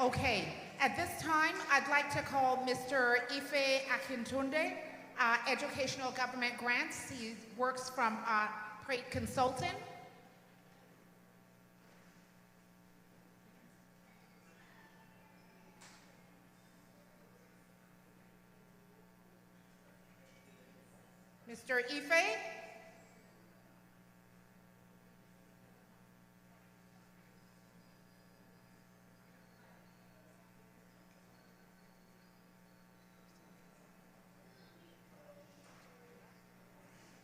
Okay, at this time, I'd like to call Mr. Ife Akintunde, Educational Government Grants. He works from Prate Consultant. Mr. Ife?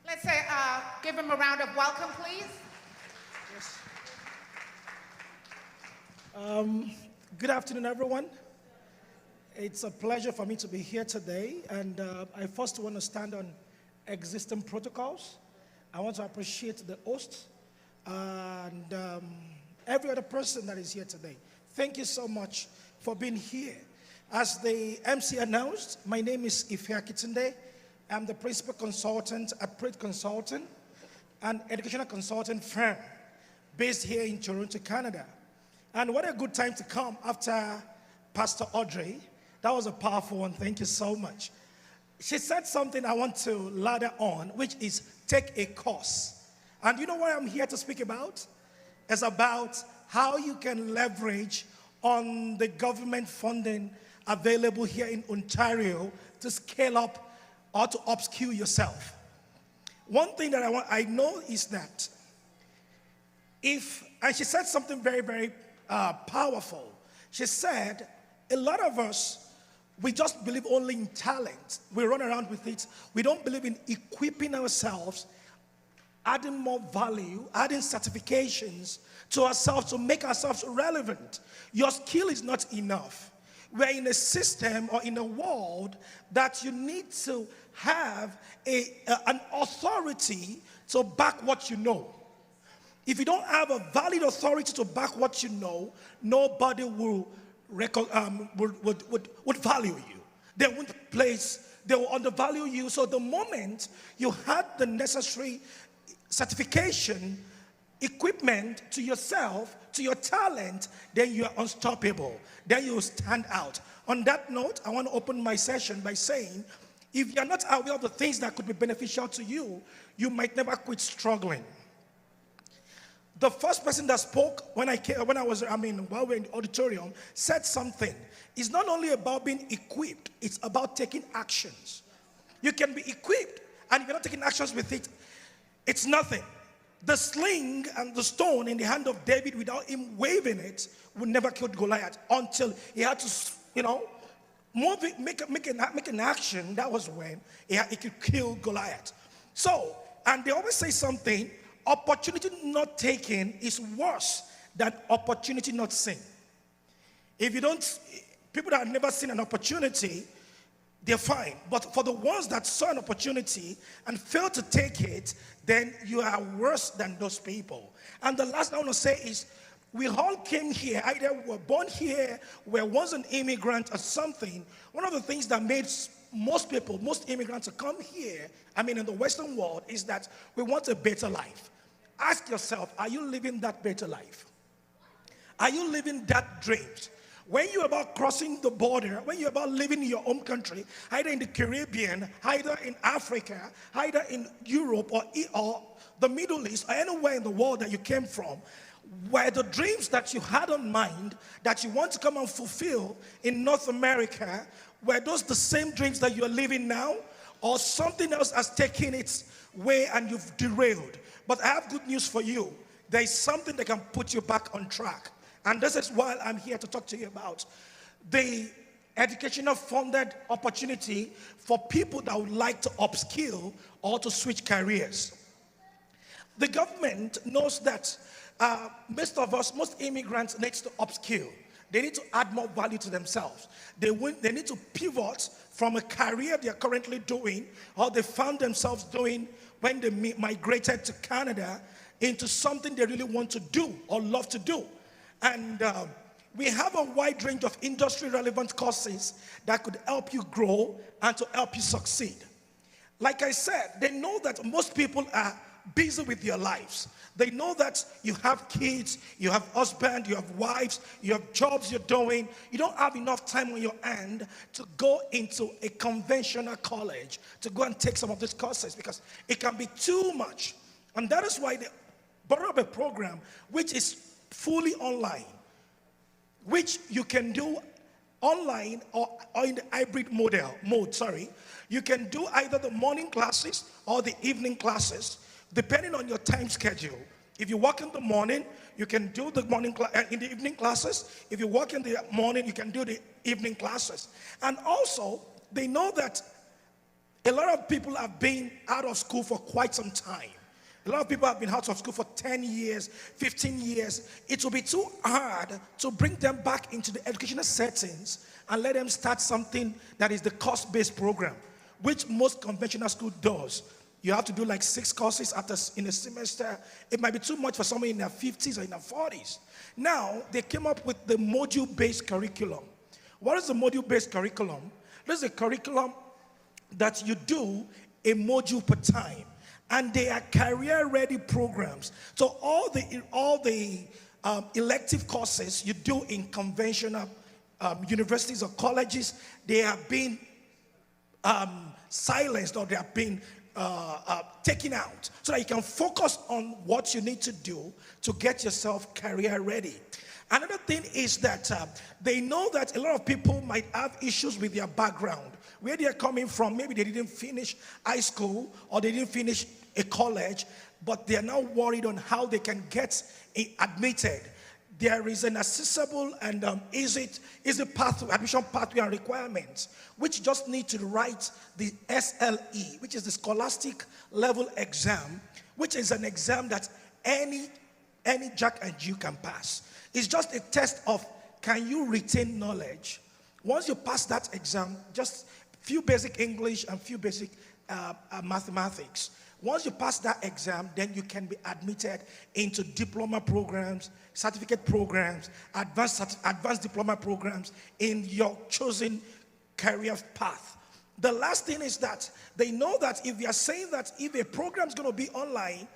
Let's say, give him a round of welcome, please. Yes. Good afternoon, everyone. It's a pleasure for me to be here today, and I first want to stand on existing protocols. I want to appreciate the host and every other person that is here today. Thank you so much for being here. As the MC announced, my name is Ife Akintunde. I'm the principal consultant at Prate Consultant, an educational consultant firm based here in Toronto, Canada. And what a good time to come after Pastor Audrey. That was a powerful one. Thank you so much. She said something I want to ladder on, which is take a course. And you know what I'm here to speak about? It's about how you can leverage on the government funding available here in Ontario to scale up or to upskill yourself. One thing that I know is that and she said something very, very powerful. She said, a lot of us, we just believe only in talent. We run around with it. We don't believe in equipping ourselves, adding more value, adding certifications to ourselves to make ourselves relevant. Your skill is not enough. We're in a system or in a world that you need to have an authority to back what you know. If you don't have a valid authority to back what you know, nobody would value you. They won't they will undervalue you. So the moment you had the necessary certification, equipment to yourself, to your talent, then you are unstoppable. Then you will stand out. On that note, I want to open my session by saying, if you're not aware of the things that could be beneficial to you, you might never quit struggling. The first person that spoke while we were in the auditorium said something. It's not only about being equipped, it's about taking actions. You can be equipped, and if you're not taking actions with it, it's nothing. The sling and the stone in the hand of David, without him waving it, would never kill Goliath until he had to, move it, make an action. That was when he could kill Goliath. So, and they always say something, opportunity not taken is worse than opportunity not seen. People that have never seen an opportunity, they're fine. But for the ones that saw an opportunity and failed to take it, then you are worse than those people. And the last thing I want to say is, we all came here, either were born here, were once an immigrant or something. One of the things that made most immigrants to come here, in the Western world, is that we want a better life. Ask yourself, are you living that better life? Are you living that dreams? When you're about crossing the border, when you're about living in your home country, either in the Caribbean, either in Africa, either in Europe or the Middle East, or anywhere in the world that you came from, were the dreams that you had on mind that you want to come and fulfill in North America, were those the same dreams that you are living now, or something else has taken its way and you've derailed? But I have good news for you. There is something that can put you back on track. And this is what I'm here to talk to you about. The educational funded opportunity for people that would like to upskill or to switch careers. The government knows that most immigrants need to upskill. They need to add more value to themselves. They need to pivot from a career they're currently doing or they found themselves doing when they migrated to Canada into something they really want to do or love to do. And we have a wide range of industry-relevant courses that could help you grow and to help you succeed. Like I said, they know that most people are busy with their lives. They know that you have kids, you have husband, you have wives, you have jobs you're doing. You don't have enough time on your hand to go into a conventional college to go and take some of these courses because it can be too much. And that is why they brought up a program which is fully online, which you can do online or in the hybrid mode. You can do either the morning classes or the evening classes, depending on your time schedule. If you work in the morning, you can do the in the evening classes. If you work in the morning, you can do the evening classes. And also, they know that a lot of people have been out of school for quite some time. A lot of people have been out of school for 10 years, 15 years. It will be too hard to bring them back into the educational settings and let them start something that is the course-based program, which most conventional school does. You have to do like 6 courses in a semester. It might be too much for someone in their 50s or in their 40s. Now, they came up with the module-based curriculum. What is the module-based curriculum? This is a curriculum that you do a module per time. And they are career-ready programs. So all the elective courses you do in conventional universities or colleges, they have been silenced, or they have been taken out, so that you can focus on what you need to do to get yourself career-ready. Another thing is that they know that a lot of people might have issues with their background, where they are coming from. Maybe they didn't finish high school or they didn't finish a college, but they are now worried on how they can get admitted. There is an accessible and easy pathway, admission pathway and requirements, which just need to write the SLE, which is the Scholastic Level Exam, which is an exam that any Jack and Jill can pass. It's just a test of, can you retain knowledge? Once you pass that exam, just few basic English and few basic mathematics. Once you pass that exam, then you can be admitted into diploma programs, certificate programs, advanced diploma programs in your chosen career path. The last thing is that they know that if you are saying that if a program is going to be online,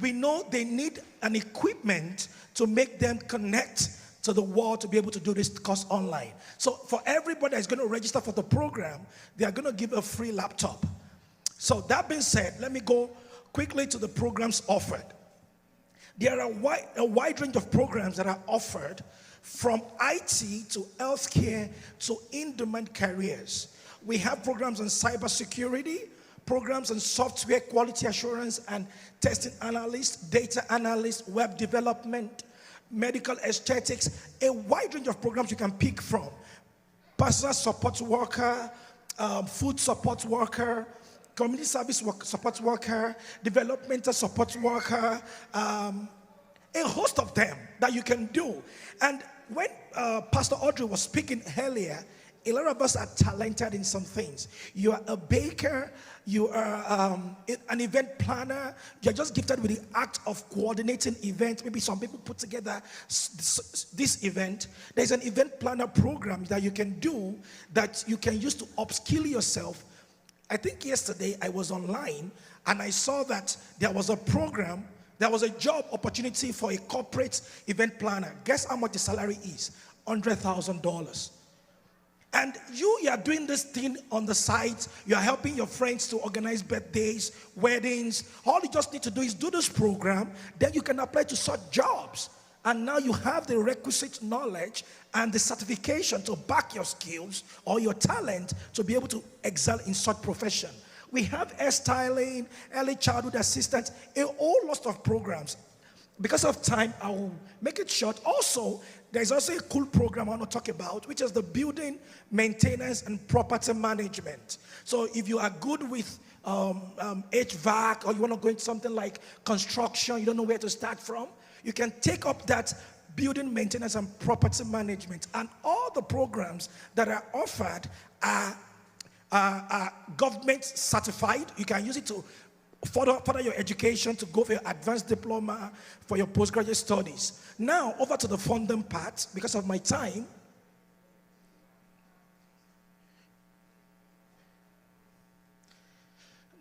we know they need an equipment to make them connect to the world to be able to do this course online. So for everybody that's going to register for the program, they are going to give a free laptop. So that being said, let me go quickly to the programs offered. There are a wide range of programs that are offered, from IT to healthcare to in-demand careers. We have programs on cybersecurity, programs on software quality assurance and testing analyst, data analyst, web development, medical aesthetics, a wide range of programs you can pick from. Personal support worker, food support worker, community service support worker, developmental support worker, a host of them that you can do. And when Pastor Audrey was speaking earlier, a lot of us are talented in some things. You are a baker, you are an event planner, you're just gifted with the act of coordinating events. Maybe some people put together this event. There's an event planner program that you can do that you can use to upskill yourself. I think yesterday I was online and I saw that there was a program, there was a job opportunity for a corporate event planner. Guess how much the salary is? $100,000. And you are doing this thing on the side. You are helping your friends to organize birthdays, weddings. All you just need to do is do this program. Then you can apply to such jobs. And now you have the requisite knowledge and the certification to back your skills or your talent to be able to excel in such profession. We have hairstyling, early childhood assistance, a whole lot of programs. Because of time, I will make it short. Also, there's also a cool program I want to talk about, which is the building maintenance and property management. So if you are good with HVAC, or you want to go into something like construction, you don't know where to start from, you can take up that building maintenance and property management. And all the programs that are offered are government certified. You can use it to further your education, to go for your advanced diploma, for your postgraduate studies. Now, over to the funding part, because of my time.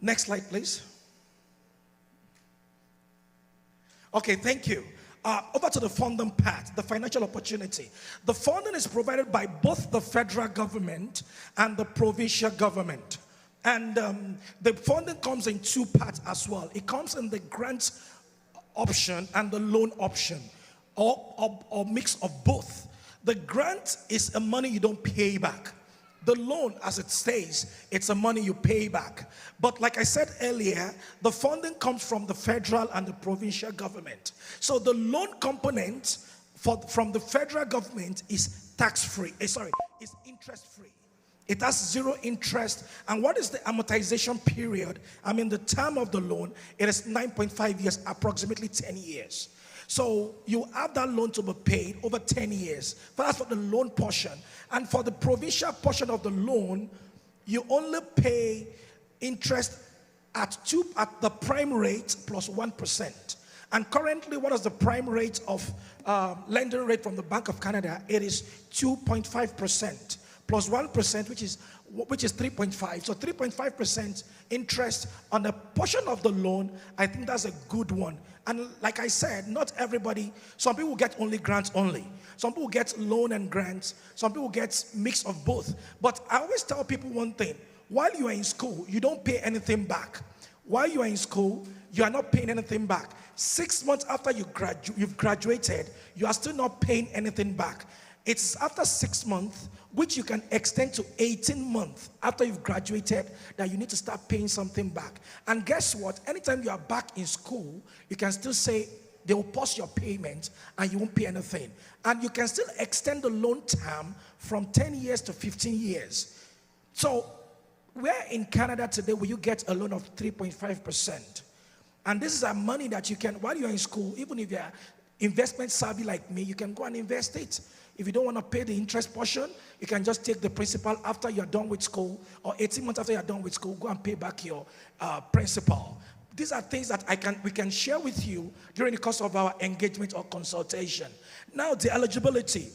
Next slide, please. Okay, thank you. Over to the funding part, the financial opportunity. The funding is provided by both the federal government and the provincial government. And the funding comes in two parts as well. It comes in the grant option and the loan option, or mix of both. The grant is a money you don't pay back. The loan, as it stays, it's a money you pay back. But like I said earlier, the funding comes from the federal and the provincial government. So the loan component from the federal government is tax-free. Is interest-free. It has zero interest. And what is the amortization period? I mean, the term of the loan, it is 9.5 years, approximately 10 years. So you have that loan to be paid over 10 years. That's for the loan portion. And for the provincial portion of the loan, you only pay interest at the prime rate plus 1%. And currently, what is the prime rate of lending rate from the Bank of Canada? It is 2.5% plus 1%, which is 3.5. So 3.5% interest on a portion of the loan. I think that's a good one. And like I said, not everybody, some people get only grants only. Some people get loan and grants. Some people get mix of both. But I always tell people one thing. While you are in school, you don't pay anything back. While you are in school, you are not paying anything back. 6 months after you've graduated, you are still not paying anything back. It's after 6 months, which you can extend to 18 months after you've graduated, that you need to start paying something back. And guess what? Anytime you are back in school, you can still say they will pause your payment and you won't pay anything. And you can still extend the loan term from 10 years to 15 years. So where in Canada today will you get a loan of 3.5%? And this is a money that you can, while you're in school, even if you're investment savvy like me, you can go and invest it. If you don't want to pay the interest portion, you can just take the principal after you're done with school, or 18 months after you're done with school, go and pay back your principal. These are things that we can share with you during the course of our engagement or consultation. Now, the eligibility.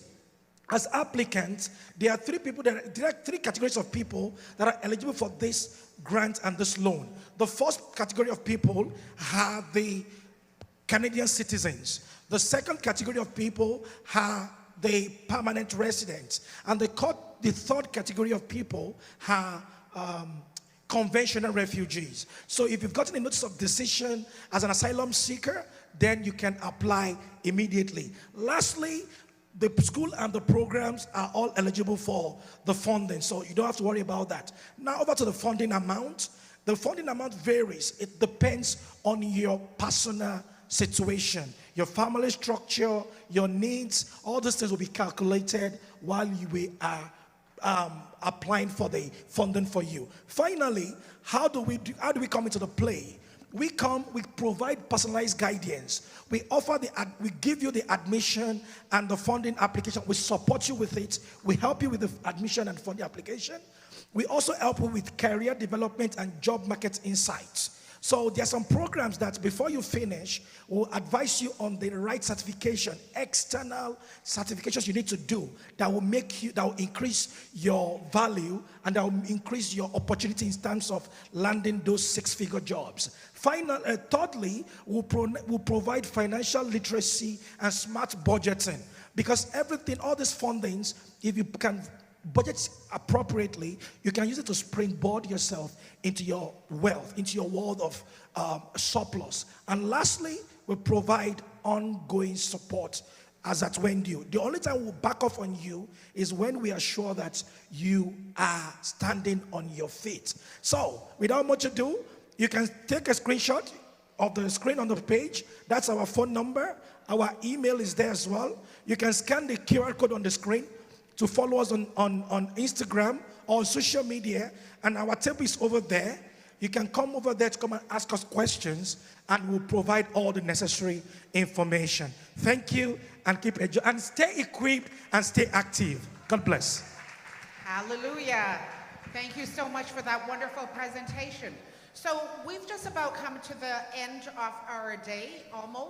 As applicants, there are three categories of people that are eligible for this grant and this loan. The first category of people are the Canadian citizens. The second category of people are the permanent residents. And the third category of people are conventional refugees. So if you've gotten a notice of decision as an asylum seeker, then you can apply immediately. Lastly, the school and the programs are all eligible for the funding, so you don't have to worry about that. Now over to the funding amount. The funding amount varies. It depends on your personal situation, your family structure, your needs. All these things will be calculated while you are applying for the funding for you. Finally, how do we come into the play? We provide personalized guidance. We give you the admission and the funding application. We support you with it. We help you with the admission and funding application. We also help you with career development and job market insights. So there are some programs that before you finish, will advise you on the right certification, external certifications you need to do that will increase your value and that will increase your opportunity in terms of landing those 6-figure jobs. Thirdly, we'll provide financial literacy and smart budgeting, because all these fundings, if you can budget appropriately, you can use it to springboard yourself into your wealth, into your world of surplus. And lastly, we provide ongoing support as at when due. The only time we'll back off on you is when we are sure that you are standing on your feet. So, without much ado, you can take a screenshot of the screen on the page. That's our phone number. Our email is there as well. You can scan the QR code on the screen to follow us on Instagram or on social media, and our table is over there. You can come over there to come and ask us questions, and we'll provide all the necessary information. Thank you, and keep enjoying, and stay equipped and stay active. God bless. Hallelujah. Thank you so much for that wonderful presentation. So we've just about come to the end of our day, almost.